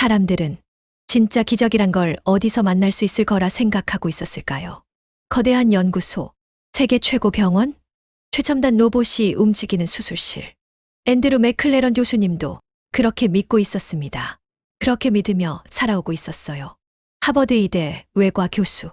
사람들은 진짜 기적이란 걸 어디서 만날 수 있을 거라 생각하고 있었을까요? 거대한 연구소, 세계 최고 병원, 최첨단 로봇이 움직이는 수술실. 앤드루 맥클레런 교수님도 그렇게 믿고 있었습니다. 그렇게 믿으며 살아오고 있었어요. 하버드 의대 외과 교수,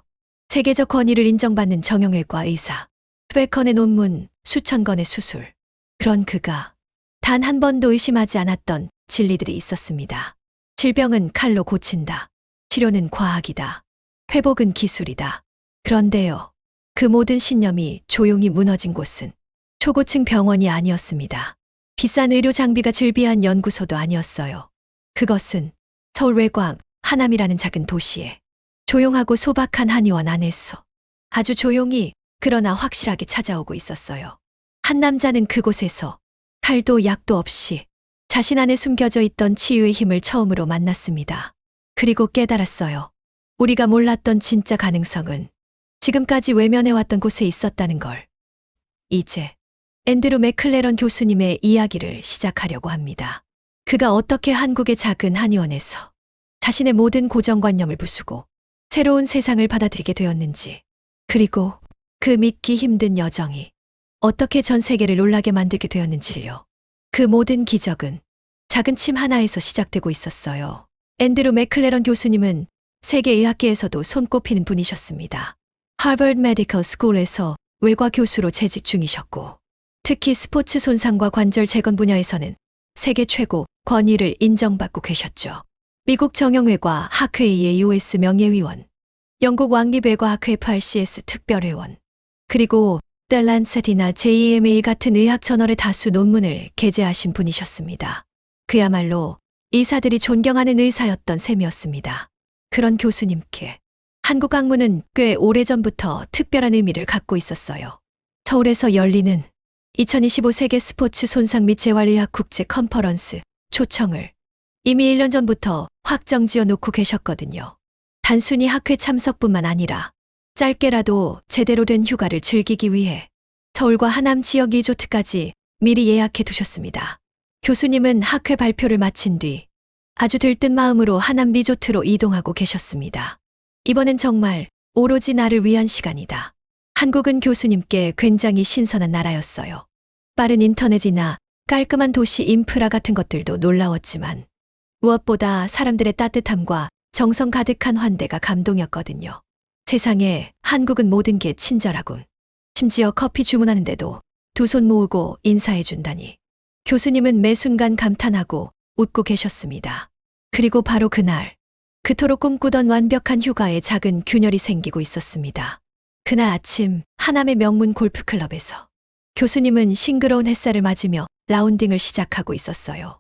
세계적 권위를 인정받는 정형외과 의사, 수백 건의 논문, 수천 건의 수술. 그런 그가 단 한 번도 의심하지 않았던 진리들이 있었습니다. 질병은 칼로 고친다. 치료는 과학이다. 회복은 기술이다. 그런데요, 그 모든 신념이 조용히 무너진 곳은 초고층 병원이 아니었습니다. 비싼 의료 장비가 즐비한 연구소도 아니었어요. 그것은 서울외곽 하남이라는 작은 도시에 조용하고 소박한 한의원 안에서 아주 조용히 그러나 확실하게 찾아오고 있었어요. 한 남자는 그곳에서 칼도 약도 없이 자신 안에 숨겨져 있던 치유의 힘을 처음으로 만났습니다. 그리고 깨달았어요. 우리가 몰랐던 진짜 가능성은 지금까지 외면해왔던 곳에 있었다는 걸. 이제 앤드루 맥클레런 교수님의 이야기를 시작하려고 합니다. 그가 어떻게 한국의 작은 한의원에서 자신의 모든 고정관념을 부수고 새로운 세상을 받아들이게 되었는지, 그리고 그 믿기 힘든 여정이 어떻게 전 세계를 놀라게 만들게 되었는지요. 그 모든 기적은 작은 침 하나에서 시작되고 있었어요. 앤드루 맥클레런 교수님은 세계의학계에서도 손꼽히는 분이셨습니다. 하버드 메디컬 스쿨에서 외과 교수로 재직 중이셨고, 특히 스포츠 손상과 관절 재건 분야에서는 세계 최고 권위를 인정받고 계셨죠. 미국 정형외과 학회의 US 명예위원, 영국 왕립외과학회 FRCS 특별회원, 그리고 The Lancet이나 JAMA 같은 의학 저널의 다수 논문을 게재하신 분이셨습니다. 그야말로 의사들이 존경하는 의사였던 셈이었습니다. 그런 교수님께 한국 학문은 꽤 오래전부터 특별한 의미를 갖고 있었어요. 서울에서 열리는 2025 세계 스포츠 손상 및 재활의학 국제 컨퍼런스 초청을 이미 1년 전부터 확정 지어 놓고 계셨거든요. 단순히 학회 참석뿐만 아니라 짧게라도 제대로 된 휴가를 즐기기 위해 서울과 하남 지역 리조트까지 미리 예약해 두셨습니다. 교수님은 학회 발표를 마친 뒤 아주 들뜬 마음으로 하남 리조트로 이동하고 계셨습니다. 이번엔 정말 오로지 나를 위한 시간이다. 한국은 교수님께 굉장히 신선한 나라였어요. 빠른 인터넷이나 깔끔한 도시 인프라 같은 것들도 놀라웠지만 무엇보다 사람들의 따뜻함과 정성 가득한 환대가 감동이었거든요. 세상에 한국은 모든 게 친절하군. 심지어 커피 주문하는데도 두 손 모으고 인사해준다니. 교수님은 매 순간 감탄하고 웃고 계셨습니다. 그리고 바로 그날, 그토록 꿈꾸던 완벽한 휴가에 작은 균열이 생기고 있었습니다. 그날 아침 하남의 명문 골프클럽에서 교수님은 싱그러운 햇살을 맞으며 라운딩을 시작하고 있었어요.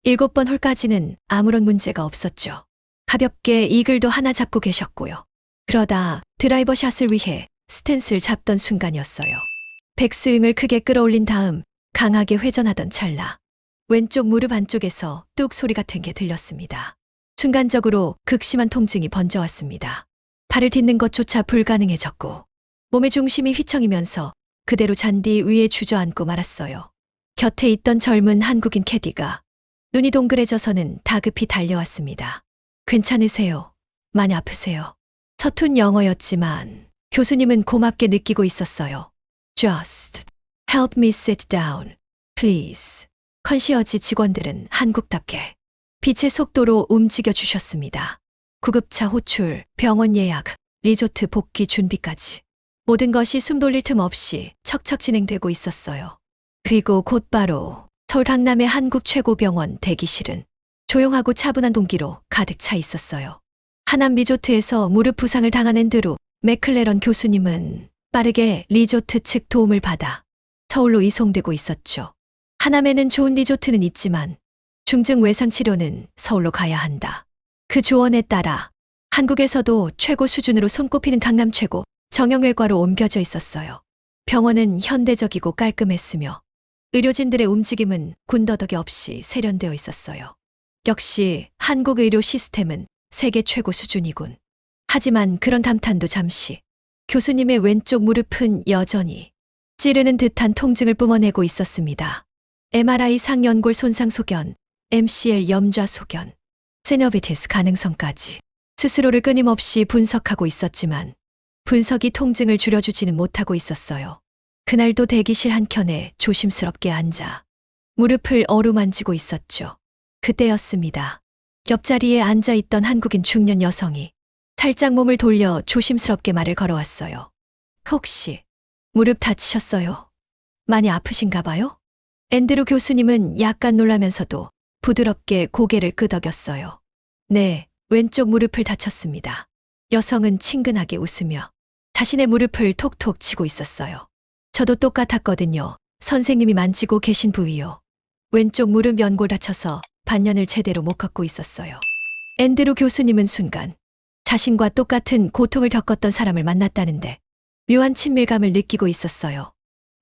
7번 홀까지는 아무런 문제가 없었죠. 가볍게 이글도 하나 잡고 계셨고요. 그러다 드라이버 샷을 위해 스탠스를 잡던 순간이었어요. 백스윙을 크게 끌어올린 다음 강하게 회전하던 찰나 왼쪽 무릎 안쪽에서 뚝 소리 같은 게 들렸습니다. 순간적으로 극심한 통증이 번져왔습니다. 발을 딛는 것조차 불가능해졌고 몸의 중심이 휘청이면서 그대로 잔디 위에 주저앉고 말았어요. 곁에 있던 젊은 한국인 캐디가 눈이 동그래져서는 다급히 달려왔습니다. 괜찮으세요? 많이 아프세요? 서툰 영어였지만 교수님은 고맙게 느끼고 있었어요. Just help me sit down, please. 컨시어지 직원들은 한국답게 빛의 속도로 움직여 주셨습니다. 구급차 호출, 병원 예약, 리조트 복귀 준비까지 모든 것이 숨 돌릴 틈 없이 척척 진행되고 있었어요. 그리고 곧바로 서울 강남의 한국 최고병원 대기실은 조용하고 차분한 동기로 가득 차 있었어요. 하남 리조트에서 무릎 부상을 당한 앤드루 맥클레런 교수님은 빠르게 리조트 측 도움을 받아 서울로 이송되고 있었죠. 하남에는 좋은 리조트는 있지만 중증 외상 치료는 서울로 가야 한다. 그 조언에 따라 한국에서도 최고 수준으로 손꼽히는 강남 최고 정형외과로 옮겨져 있었어요. 병원은 현대적이고 깔끔했으며 의료진들의 움직임은 군더더기 없이 세련되어 있었어요. 역시 한국 의료 시스템은 세계 최고 수준이군. 하지만 그런 감탄도 잠시. 교수님의 왼쪽 무릎은 여전히 찌르는 듯한 통증을 뿜어내고 있었습니다. MRI 상연골 손상 소견, MCL 염좌 소견, 세너비티스 가능성까지 스스로를 끊임없이 분석하고 있었지만 분석이 통증을 줄여주지는 못하고 있었어요. 그날도 대기실 한켠에 조심스럽게 앉아 무릎을 어루만지고 있었죠. 그때였습니다. 옆자리에 앉아있던 한국인 중년 여성이 살짝 몸을 돌려 조심스럽게 말을 걸어왔어요. 혹시 무릎 다치셨어요? 많이 아프신가 봐요? 앤드루 교수님은 약간 놀라면서도 부드럽게 고개를 끄덕였어요. 네, 왼쪽 무릎을 다쳤습니다. 여성은 친근하게 웃으며 자신의 무릎을 톡톡 치고 있었어요. 저도 똑같았거든요. 선생님이 만지고 계신 부위요. 왼쪽 무릎 연골 다쳐서 반년을 제대로 못 걷고 있었어요. 앤드루 교수님은 순간 자신과 똑같은 고통을 겪었던 사람을 만났다는데 묘한 친밀감을 느끼고 있었어요.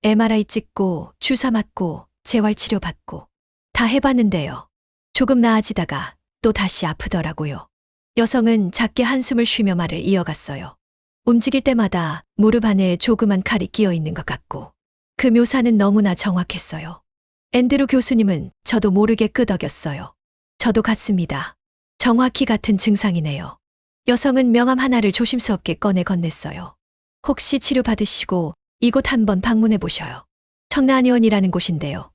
MRI 찍고 주사 맞고 재활치료 받고 다 해봤는데요. 조금 나아지다가 또 다시 아프더라고요. 여성은 작게 한숨을 쉬며 말을 이어갔어요. 움직일 때마다 무릎 안에 조그만 칼이 끼어 있는 것 같고 그 묘사는 너무나 정확했어요. 앤드루 교수님은 저도 모르게 끄덕였어요. 저도 같습니다. 정확히 같은 증상이네요. 여성은 명함 하나를 조심스럽게 꺼내 건넸어요. 혹시 치료받으시고 이곳 한번 방문해 보셔요. 청라한의원이라는 곳인데요.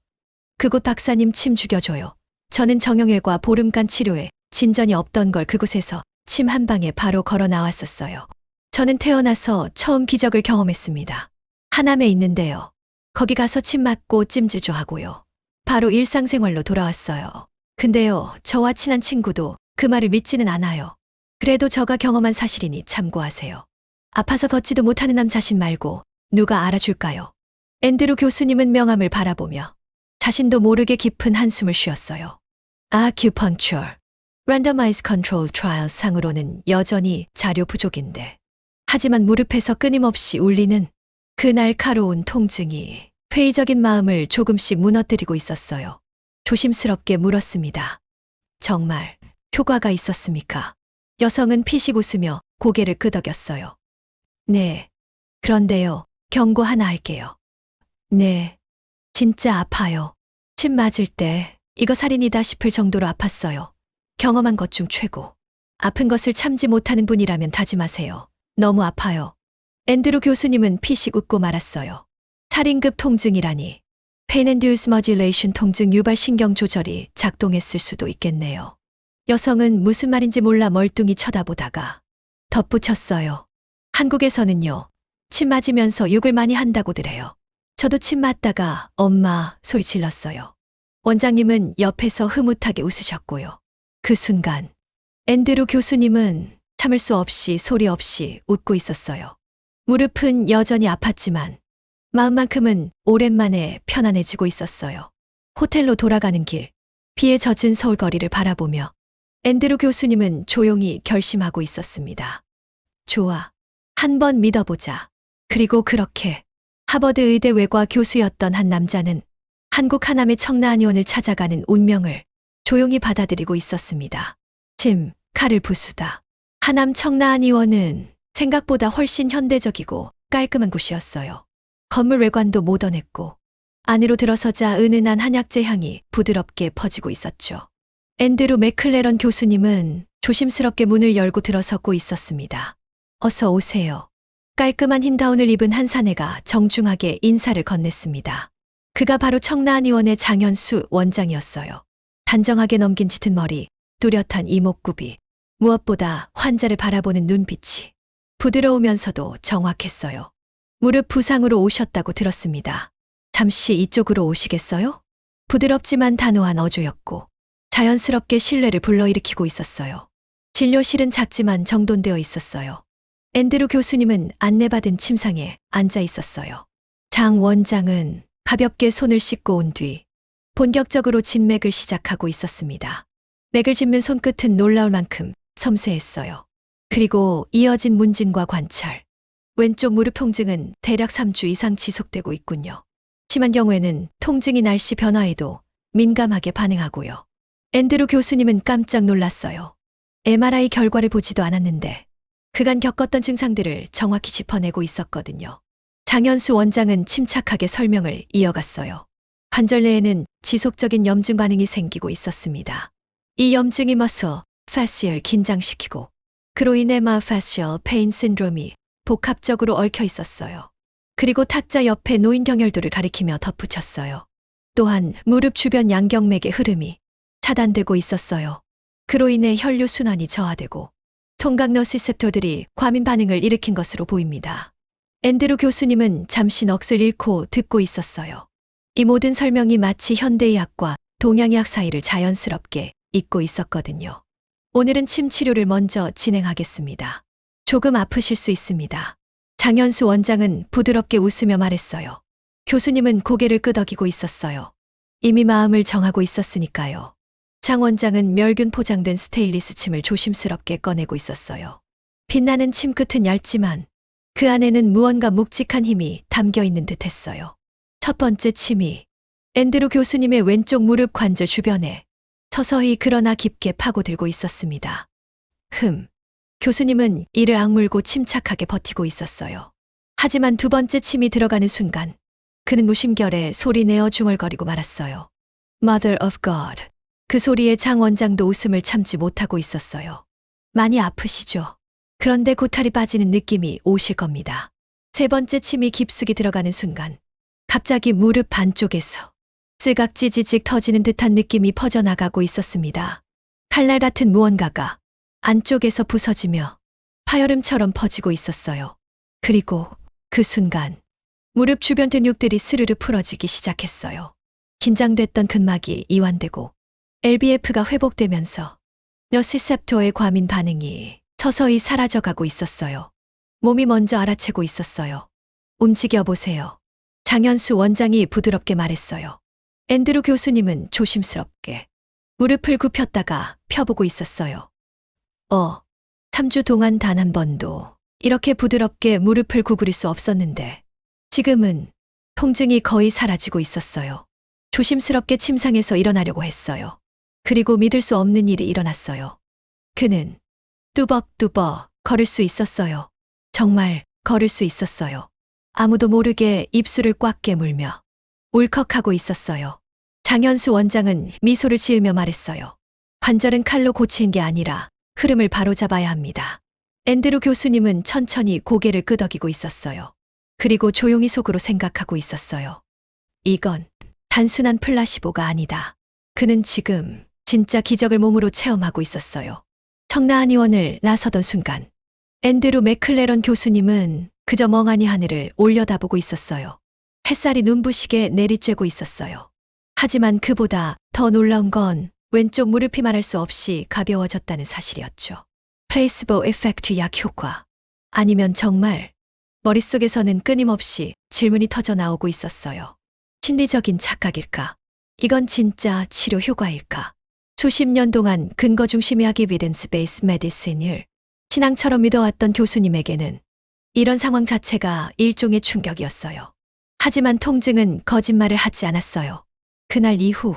그곳 박사님 침 죽여줘요. 저는 정형외과 보름간 치료에 진전이 없던 걸 그곳에서 침 한 방에 바로 걸어 나왔었어요. 저는 태어나서 처음 기적을 경험했습니다. 하남에 있는데요. 거기 가서 침 맞고 찜질조 하고요. 바로 일상생활로 돌아왔어요. 근데요, 저와 친한 친구도 그 말을 믿지는 않아요. 그래도 저가 경험한 사실이니 참고하세요. 아파서 걷지도 못하는 남 자신 말고 누가 알아줄까요? 앤드루 교수님은 명함을 바라보며 자신도 모르게 깊은 한숨을 쉬었어요. 아큐펑처, 랜더마이즈 컨트롤 트라이얼 상으로는 여전히 자료 부족인데 하지만 무릎에서 끊임없이 울리는 그 날카로운 통증이 회의적인 마음을 조금씩 무너뜨리고 있었어요. 조심스럽게 물었습니다. 정말 효과가 있었습니까? 여성은 피식 웃으며 고개를 끄덕였어요. 네. 그런데요, 경고 하나 할게요. 네. 진짜 아파요. 침 맞을 때 이거 살인이다 싶을 정도로 아팠어요. 경험한 것 중 최고. 아픈 것을 참지 못하는 분이라면 다짐하세요. 너무 아파요. 앤드루 교수님은 피식 웃고 말았어요. 살인급 통증이라니. Pain Induced Modulation 통증 유발 신경 조절이 작동했을 수도 있겠네요. 여성은 무슨 말인지 몰라 멀뚱히 쳐다보다가 덧붙였어요. 한국에서는요, 침 맞으면서 욕을 많이 한다고들 해요. 저도 침 맞다가 엄마 소리 질렀어요. 원장님은 옆에서 흐뭇하게 웃으셨고요. 그 순간 앤드루 교수님은 참을 수 없이 소리 없이 웃고 있었어요. 무릎은 여전히 아팠지만 마음만큼은 오랜만에 편안해지고 있었어요. 호텔로 돌아가는 길, 비에 젖은 서울 거리를 바라보며 앤드루 교수님은 조용히 결심하고 있었습니다. 좋아. 한번 믿어보자. 그리고 그렇게 하버드 의대 외과 교수였던 한 남자는 한국 하남의 청라한의원을 찾아가는 운명을 조용히 받아들이고 있었습니다. 침, 칼을 부수다. 하남 청라한의원은 생각보다 훨씬 현대적이고 깔끔한 곳이었어요. 건물 외관도 모던했고 안으로 들어서자 은은한 한약재 향이 부드럽게 퍼지고 있었죠. 앤드루 맥클레런 교수님은 조심스럽게 문을 열고 들어서고 있었습니다. 어서 오세요. 깔끔한 흰 가운을 입은 한 사내가 정중하게 인사를 건넸습니다. 그가 바로 청라한의원의 장현수 원장이었어요. 단정하게 넘긴 짙은 머리, 뚜렷한 이목구비, 무엇보다 환자를 바라보는 눈빛이 부드러우면서도 정확했어요. 무릎 부상으로 오셨다고 들었습니다. 잠시 이쪽으로 오시겠어요? 부드럽지만 단호한 어조였고 자연스럽게 신뢰를 불러일으키고 있었어요. 진료실은 작지만 정돈되어 있었어요. 앤드루 교수님은 안내받은 침상에 앉아 있었어요. 장 원장은 가볍게 손을 씻고 온 뒤 본격적으로 진맥을 시작하고 있었습니다. 맥을 짚는 손끝은 놀라울 만큼 섬세했어요. 그리고 이어진 문진과 관찰. 왼쪽 무릎 통증은 대략 3주 이상 지속되고 있군요. 심한 경우에는 통증이 날씨 변화에도 민감하게 반응하고요. 앤드루 교수님은 깜짝 놀랐어요. MRI 결과를 보지도 않았는데 그간 겪었던 증상들을 정확히 짚어내고 있었거든요. 장현수 원장은 침착하게 설명을 이어갔어요. 관절 내에는 지속적인 염증 반응이 생기고 있었습니다. 이 염증이 맞서 파시얼 긴장시키고 그로 인해 마파시얼 페인 신드롬이 복합적으로 얽혀 있었어요. 그리고 탁자 옆에 노인 경혈도를 가리키며 덧붙였어요. 또한 무릎 주변 양경맥의 흐름이 차단되고 있었어요. 그로 인해 혈류 순환이 저하되고 통각 너시셉토들이 과민 반응을 일으킨 것으로 보입니다. 앤드루 교수님은 잠시 넋을 잃고 듣고 있었어요. 이 모든 설명이 마치 현대의학과 동양의학 사이를 자연스럽게 잇고 있었거든요. 오늘은 침 치료를 먼저 진행하겠습니다. 조금 아프실 수 있습니다. 장현수 원장은 부드럽게 웃으며 말했어요. 교수님은 고개를 끄덕이고 있었어요. 이미 마음을 정하고 있었으니까요. 장 원장은 멸균 포장된 스테인리스 침을 조심스럽게 꺼내고 있었어요. 빛나는 침 끝은 얇지만 그 안에는 무언가 묵직한 힘이 담겨 있는 듯 했어요. 첫 번째 침이 앤드루 교수님의 왼쪽 무릎 관절 주변에 서서히 그러나 깊게 파고들고 있었습니다. 교수님은 이를 악물고 침착하게 버티고 있었어요. 하지만 두 번째 침이 들어가는 순간 그는 무심결에 소리내어 중얼거리고 말았어요. Mother of God. 그 소리에 장 원장도 웃음을 참지 못하고 있었어요. 많이 아프시죠? 그런데 고탈이 빠지는 느낌이 오실 겁니다. 세 번째 침이 깊숙이 들어가는 순간 갑자기 무릎 반쪽에서 쓰각 찌지직 터지는 듯한 느낌이 퍼져나가고 있었습니다. 칼날 같은 무언가가 안쪽에서 부서지며 파열음처럼 퍼지고 있었어요. 그리고 그 순간 무릎 주변 근육들이 스르르 풀어지기 시작했어요. 긴장됐던 근막이 이완되고 LBF가 회복되면서 너시셉토의 과민 반응이 서서히 사라져가고 있었어요. 몸이 먼저 알아채고 있었어요. 움직여 보세요. 장현수 원장이 부드럽게 말했어요. 앤드루 교수님은 조심스럽게 무릎을 굽혔다가 펴보고 있었어요. 3주 동안 단 한 번도 이렇게 부드럽게 무릎을 구부릴 수 없었는데 지금은 통증이 거의 사라지고 있었어요. 조심스럽게 침상에서 일어나려고 했어요. 그리고 믿을 수 없는 일이 일어났어요. 그는 뚜벅뚜벅 걸을 수 있었어요. 정말 걸을 수 있었어요. 아무도 모르게 입술을 꽉 깨물며 울컥하고 있었어요. 장현수 원장은 미소를 지으며 말했어요. 관절은 칼로 고치는 게 아니라 흐름을 바로잡아야 합니다. 앤드루 교수님은 천천히 고개를 끄덕이고 있었어요. 그리고 조용히 속으로 생각하고 있었어요. 이건 단순한 플라시보가 아니다. 그는 지금 진짜 기적을 몸으로 체험하고 있었어요. 청라한 의원을 나서던 순간 앤드루 맥클레런 교수님은 그저 멍하니 하늘을 올려다보고 있었어요. 햇살이 눈부시게 내리쬐고 있었어요. 하지만 그보다 더 놀라운 건 왼쪽 무릎이 말할 수 없이 가벼워졌다는 사실이었죠. 플레이스보 에펙트 약 효과. 아니면 정말 머릿속에서는 끊임없이 질문이 터져 나오고 있었어요. 심리적인 착각일까? 이건 진짜 치료 효과일까? 수십 년 동안 근거 중심의 학 evidence based medicine을 신앙처럼 믿어왔던 교수님에게는 이런 상황 자체가 일종의 충격이었어요. 하지만 통증은 거짓말을 하지 않았어요. 그날 이후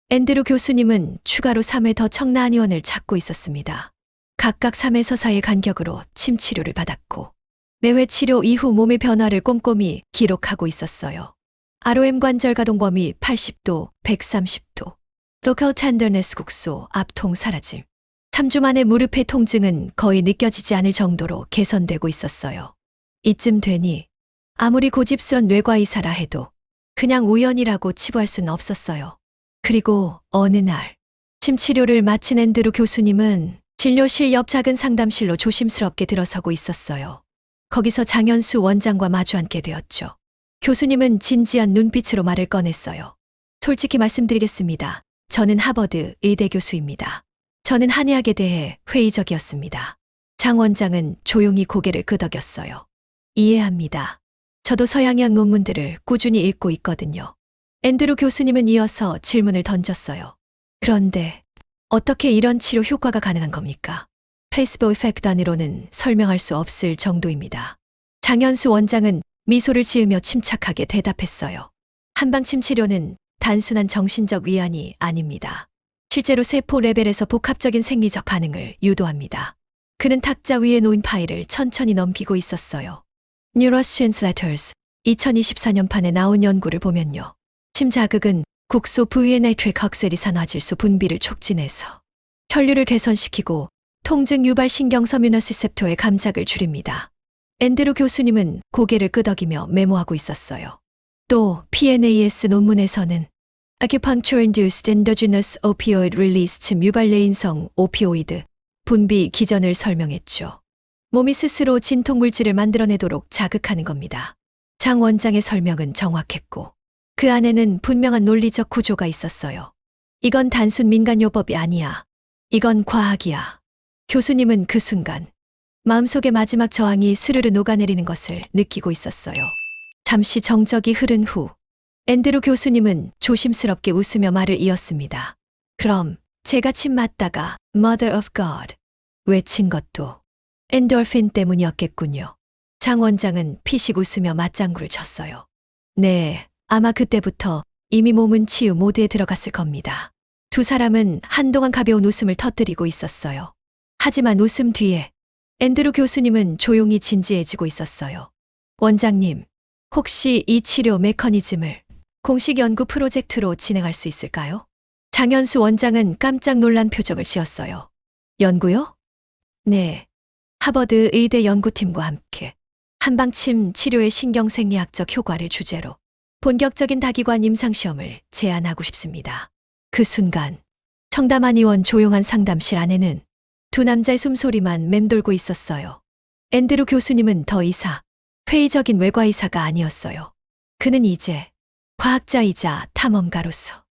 앤드루 교수님은 추가로 3회 더 청라한 의원을 찾고 있었습니다. 각각 3에서 4일 간격으로 침 치료를 받았고 매회 치료 이후 몸의 변화를 꼼꼼히 기록하고 있었어요. ROM 관절 가동 범위 80도, 130도, 로컬 텐더네스 국소, 압통 사라짐. 3주 만에 무릎의 통증은 거의 느껴지지 않을 정도로 개선되고 있었어요. 이쯤 되니 아무리 고집스런 뇌과의사라 해도 그냥 우연이라고 치부할 수는 없었어요. 그리고 어느 날 침 치료를 마친 앤드루 교수님은 진료실 옆 작은 상담실로 조심스럽게 들어서고 있었어요. 거기서 장현수 원장과 마주 앉게 되었죠. 교수님은 진지한 눈빛으로 말을 꺼냈어요. 솔직히 말씀드리겠습니다. 저는 하버드 의대 교수입니다. 저는 한의학에 대해 회의적이었습니다. 장 원장은 조용히 고개를 끄덕였어요. 이해합니다. 저도 서양의학 논문들을 꾸준히 읽고 있거든요. 앤드루 교수님은 이어서 질문을 던졌어요. 그런데 어떻게 이런 치료 효과가 가능한 겁니까? 플레이스보 에펙트만으로는 설명할 수 없을 정도입니다. 장현수 원장은 미소를 지으며 침착하게 대답했어요. 한방침 치료는 단순한 정신적 위안이 아닙니다. 실제로 세포 레벨에서 복합적인 생리적 반응을 유도합니다. 그는 탁자 위에 놓인 파일을 천천히 넘기고 있었어요. Neuroscience Letters 2024년판에 나온 연구를 보면요. 침 자극은 국소 부위의 나이트릭 억세리산화질소 분비를 촉진해서 혈류를 개선시키고 통증 유발 신경섬유너시셉토의 감작을 줄입니다. 앤드루 교수님은 고개를 끄덕이며 메모하고 있었어요. 또 PNAS 논문에서는 Acupuncture-induced endogenous opioid release 침 유발레인성 오피오이드 분비 기전을 설명했죠. 몸이 스스로 진통물질을 만들어내도록 자극하는 겁니다. 장 원장의 설명은 정확했고 그 안에는 분명한 논리적 구조가 있었어요. 이건 단순 민간요법이 아니야. 이건 과학이야. 교수님은 그 순간 마음속의 마지막 저항이 스르르 녹아내리는 것을 느끼고 있었어요. 잠시 정적이 흐른 후 앤드루 교수님은 조심스럽게 웃으며 말을 이었습니다. 그럼 제가 침 맞다가 Mother of God 외친 것도 엔돌핀 때문이었겠군요. 장 원장은 피식 웃으며 맞장구를 쳤어요. 네, 아마 그때부터 이미 몸은 치유 모드에 들어갔을 겁니다. 두 사람은 한동안 가벼운 웃음을 터뜨리고 있었어요. 하지만 웃음 뒤에 앤드루 교수님은 조용히 진지해지고 있었어요. 원장님, 혹시 이 치료 메커니즘을 공식 연구 프로젝트로 진행할 수 있을까요? 장현수 원장은 깜짝 놀란 표정을 지었어요. 연구요? 네. 하버드 의대 연구팀과 함께 한방침 치료의 신경생리학적 효과를 주제로 본격적인 다기관 임상시험을 제안하고 싶습니다. 그 순간 청담한 의원 조용한 상담실 안에는 두 남자의 숨소리만 맴돌고 있었어요. 앤드루 교수님은 더 이상 회의적인 외과의사가 아니었어요. 그는 이제 과학자이자 탐험가로서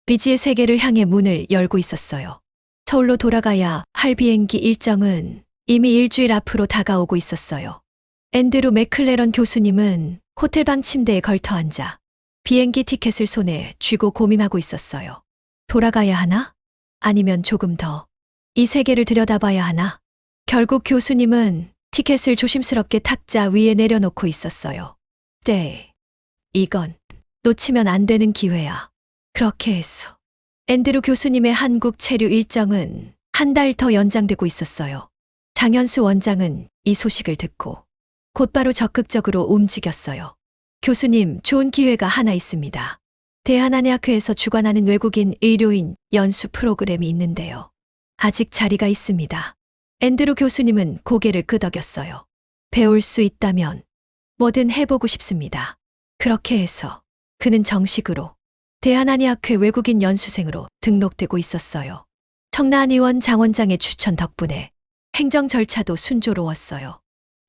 미지의 세계를 향해 문을 열고 있었어요. 서울로 돌아가야 할 비행기 일정은 이미 일주일 앞으로 다가오고 있었어요. 앤드루 맥클레런 교수님은 호텔방 침대에 걸터앉아 비행기 티켓을 손에 쥐고 고민하고 있었어요. 돌아가야 하나? 아니면 조금 더 이 세계를 들여다봐야 하나? 결국 교수님은 티켓을 조심스럽게 탁자 위에 내려놓고 있었어요. 네, 이건 놓치면 안 되는 기회야. 그렇게 해서 앤드루 교수님의 한국 체류 일정은 한 달 더 연장되고 있었어요. 장현수 원장은 이 소식을 듣고 곧바로 적극적으로 움직였어요. 교수님, 좋은 기회가 하나 있습니다. 대한한의학회에서 주관하는 외국인 의료인 연수 프로그램이 있는데요. 아직 자리가 있습니다. 앤드루 교수님은 고개를 끄덕였어요. 배울 수 있다면 뭐든 해보고 싶습니다. 그렇게 해서 그는 정식으로 대한한의학회 외국인 연수생으로 등록되고 있었어요. 청라한 의원 장 원장의 추천 덕분에 행정 절차도 순조로웠어요.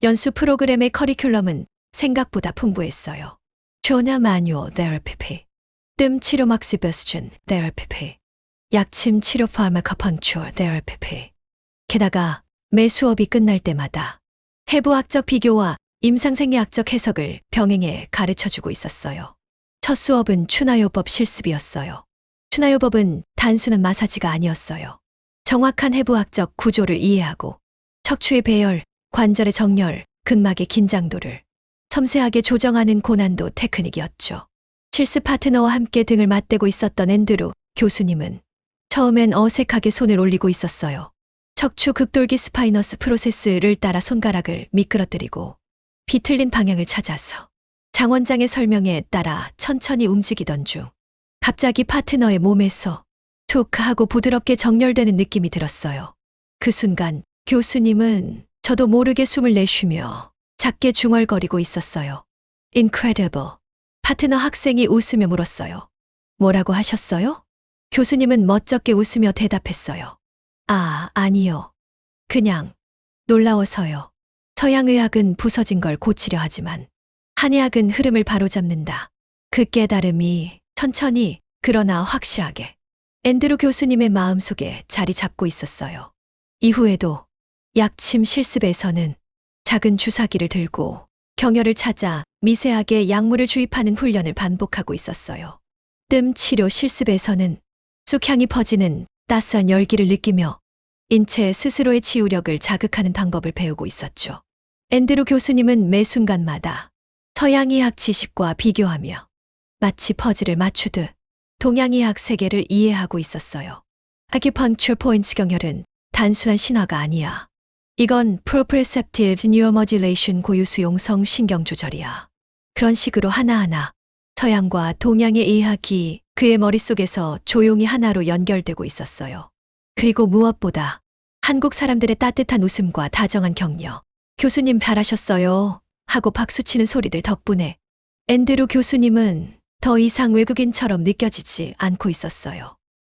연수 프로그램의 커리큘럼은 생각보다 풍부했어요. 조나 마뉴어 테라피, 뜸 치료 막시베스준 테라피, 약침 치료 파마카펑추어 테라피. 게다가 매 수업이 끝날 때마다 해부학적 비교와 임상생리학적 해석을 병행해 가르쳐주고 있었어요. 첫 수업은 추나요법 실습이었어요. 추나요법은 단순한 마사지가 아니었어요. 정확한 해부학적 구조를 이해하고 척추의 배열, 관절의 정렬, 근막의 긴장도를 섬세하게 조정하는 고난도 테크닉이었죠. 실습 파트너와 함께 등을 맞대고 있었던 앤드루 교수님은 처음엔 어색하게 손을 올리고 있었어요. 척추 극돌기 스파이너스 프로세스를 따라 손가락을 미끄러뜨리고 비틀린 방향을 찾아서 장 원장의 설명에 따라 천천히 움직이던 중 갑자기 파트너의 몸에서 툭 하고 부드럽게 정렬되는 느낌이 들었어요. 그 순간 교수님은 저도 모르게 숨을 내쉬며 작게 중얼거리고 있었어요. Incredible. 파트너 학생이 웃으며 물었어요. 뭐라고 하셨어요? 교수님은 멋쩍게 웃으며 대답했어요. 아니요. 그냥 놀라워서요. 서양의학은 부서진 걸 고치려 하지만 한의학은 흐름을 바로잡는다. 그 깨달음이 천천히 그러나 확실하게 앤드루 교수님의 마음속에 자리 잡고 있었어요. 이후에도 약침 실습에서는 작은 주사기를 들고 경혈을 찾아 미세하게 약물을 주입하는 훈련을 반복하고 있었어요. 뜸 치료 실습에서는 쑥향이 퍼지는 따스한 열기를 느끼며 인체 스스로의 치유력을 자극하는 방법을 배우고 있었죠. 앤드루 교수님은 매 순간마다 서양의학 지식과 비교하며 마치 퍼즐을 맞추듯 동양의학 세계를 이해하고 있었어요. 아큐펑처 포인트 경혈은 단순한 신화가 아니야. 이건 Proprioceptive Neuromodulation 고유수용성 신경조절이야. 그런 식으로 하나하나 서양과 동양의 의학이 그의 머릿속에서 조용히 하나로 연결되고 있었어요. 그리고 무엇보다 한국 사람들의 따뜻한 웃음과 다정한 격려. 교수님 잘하셨어요. 하고 박수치는 소리들 덕분에 앤드루 교수님은 더 이상 외국인처럼 느껴지지 않고 있었어요.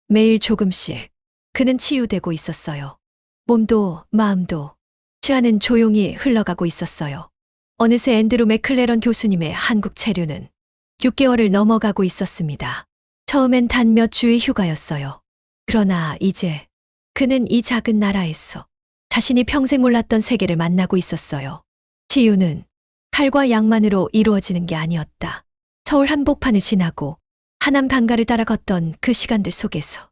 매일 조금씩 그는 치유되고 있었어요. 몸도 마음도 시간은 조용히 흘러가고 있었어요. 어느새 앤드루 맥클레런 교수님의 한국 체류는 6개월을 넘어가고 있었습니다. 처음엔 단 몇 주의 휴가였어요. 그러나 이제 그는 이 작은 나라에서 자신이 평생 몰랐던 세계를 만나고 있었어요. 치유는 칼과 약만으로 이루어지는 게 아니었다. 서울 한복판을 지나고 하남 강가를 따라 걷던 그 시간들 속에서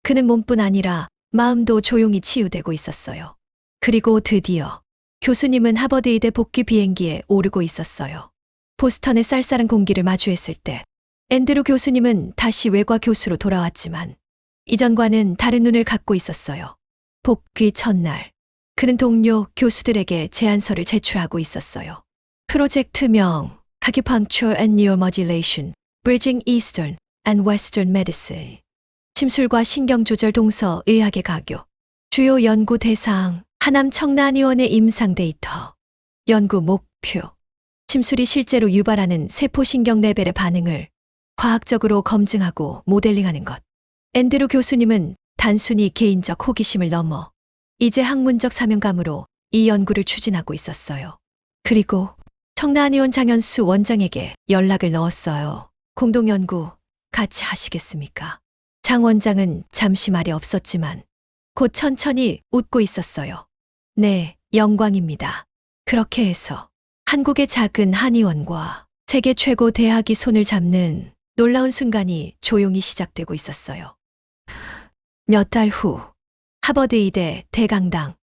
그는 몸뿐 아니라 마음도 조용히 치유되고 있었어요. 그리고 드디어 교수님은 하버드 의대 복귀 비행기에 오르고 있었어요. 보스턴의 쌀쌀한 공기를 마주했을 때 앤드루 교수님은 다시 외과 교수로 돌아왔지만 이전과는 다른 눈을 갖고 있었어요. 복귀 첫날 그는 동료 교수들에게 제안서를 제출하고 있었어요. 프로젝트명 Acupuncture and Neuromodulation, Bridging Eastern and Western Medicine. 침술과 신경조절 동서 의학의 가교. 주요 연구 대상 하남 청라의원의 임상 데이터. 연구 목표. 침술이 실제로 유발하는 세포신경 레벨의 반응을 과학적으로 검증하고 모델링하는 것. 앤드루 교수님은 단순히 개인적 호기심을 넘어 이제 학문적 사명감으로 이 연구를 추진하고 있었어요. 그리고 청라의원 장현수 원장에게 연락을 넣었어요. 공동연구 같이 하시겠습니까? 장 원장은 잠시 말이 없었지만 곧 천천히 웃고 있었어요. 네, 영광입니다. 그렇게 해서 한국의 작은 한의원과 세계 최고 대학이 손을 잡는 놀라운 순간이 조용히 시작되고 있었어요. 몇 달 후 하버드 의대 대강당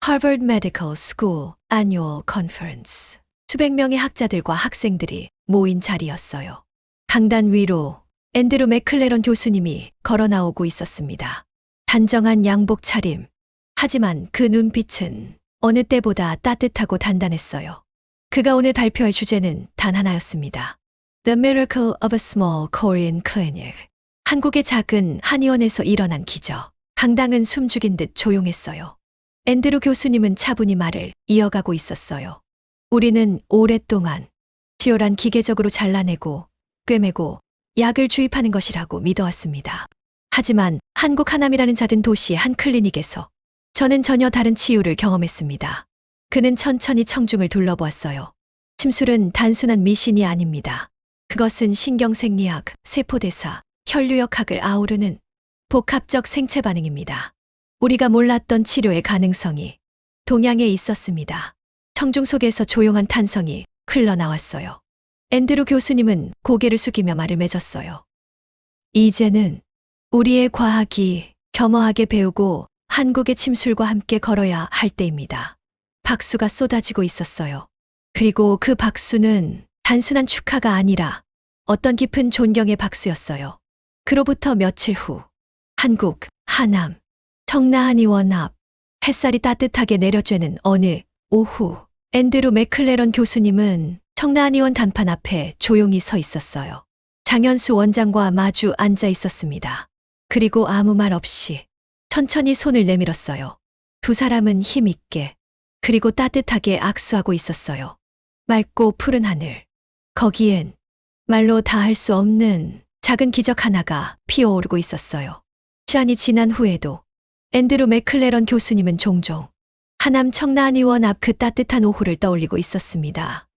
Harvard Medical School Annual Conference. 수백 명의 학자들과 학생들이 모인 자리였어요. 강단 위로 앤드루 맥클레런 교수님이 걸어 나오고 있었습니다. 단정한 양복 차림. 하지만 그 눈빛은 어느 때보다 따뜻하고 단단했어요. 그가 오늘 발표할 주제는 단 하나였습니다. The Miracle of a Small Korean Clinic. 한국의 작은 한의원에서 일어난 기적. 강당은 숨죽인 듯 조용했어요. 앤드루 교수님은 차분히 말을 이어가고 있었어요. 우리는 오랫동안 치열한 기계적으로 잘라내고 꿰매고 약을 주입하는 것이라고 믿어왔습니다. 하지만 한국 하남이라는 작은 도시의 한 클리닉에서 저는 전혀 다른 치유를 경험했습니다. 그는 천천히 청중을 둘러보았어요. 침술은 단순한 미신이 아닙니다. 그것은 신경생리학, 세포대사, 혈류역학을 아우르는 복합적 생체 반응입니다. 우리가 몰랐던 치료의 가능성이 동양에 있었습니다. 청중 속에서 조용한 탄성이 흘러나왔어요. 앤드루 교수님은 고개를 숙이며 말을 맺었어요. 이제는 우리의 과학이 겸허하게 배우고 한국의 침술과 함께 걸어야 할 때입니다. 박수가 쏟아지고 있었어요. 그리고 그 박수는 단순한 축하가 아니라 어떤 깊은 존경의 박수였어요. 그로부터 며칠 후 한국, 하남, 청라한의원 앞 햇살이 따뜻하게 내려쬐는 어느 오후 앤드루 맥클레런 교수님은 청라한의원 간판 앞에 조용히 서 있었어요. 장현수 원장과 마주 앉아 있었습니다. 그리고 아무 말 없이 천천히 손을 내밀었어요. 두 사람은 힘있게 그리고 따뜻하게 악수하고 있었어요. 맑고 푸른 하늘. 거기엔 말로 다 할 수 없는 작은 기적 하나가 피어오르고 있었어요. 시간이 지난 후에도 앤드루 맥클레런 교수님은 종종 하남 청라한의원 앞 그 따뜻한 오후를 떠올리고 있었습니다.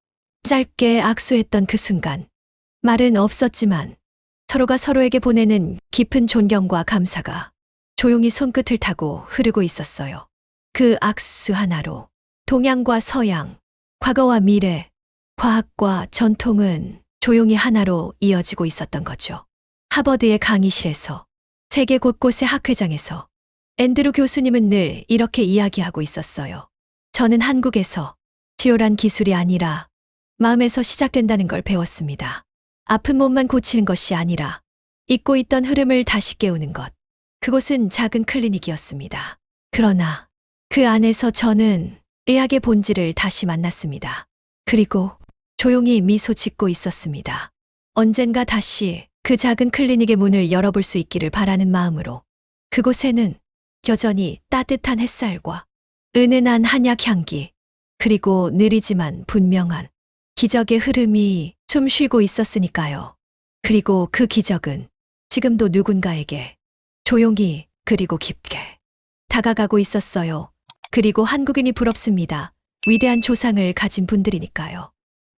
짧게 악수했던 그 순간. 말은 없었지만 서로가 서로에게 보내는 깊은 존경과 감사가 조용히 손끝을 타고 흐르고 있었어요. 그 악수 하나로 동양과 서양, 과거와 미래, 과학과 전통은 조용히 하나로 이어지고 있었던 거죠. 하버드의 강의실에서, 세계 곳곳의 학회장에서 앤드루 교수님은 늘 이렇게 이야기하고 있었어요. 저는 한국에서 치열한 기술이 아니라 마음에서 시작된다는 걸 배웠습니다. 아픈 몸만 고치는 것이 아니라 잊고 있던 흐름을 다시 깨우는 것. 그곳은 작은 클리닉이었습니다. 그러나 그 안에서 저는 의학의 본질을 다시 만났습니다. 그리고 조용히 미소 짓고 있었습니다. 언젠가 다시 그 작은 클리닉의 문을 열어볼 수 있기를 바라는 마음으로. 그곳에는 여전히 따뜻한 햇살과 은은한 한약 향기, 그리고 느리지만 분명한 기적의 흐름이 숨 쉬고 있었으니까요. 그리고 그 기적은 지금도 누군가에게 조용히 그리고 깊게 다가가고 있었어요. 그리고 한국인이 부럽습니다. 위대한 조상을 가진 분들이니까요.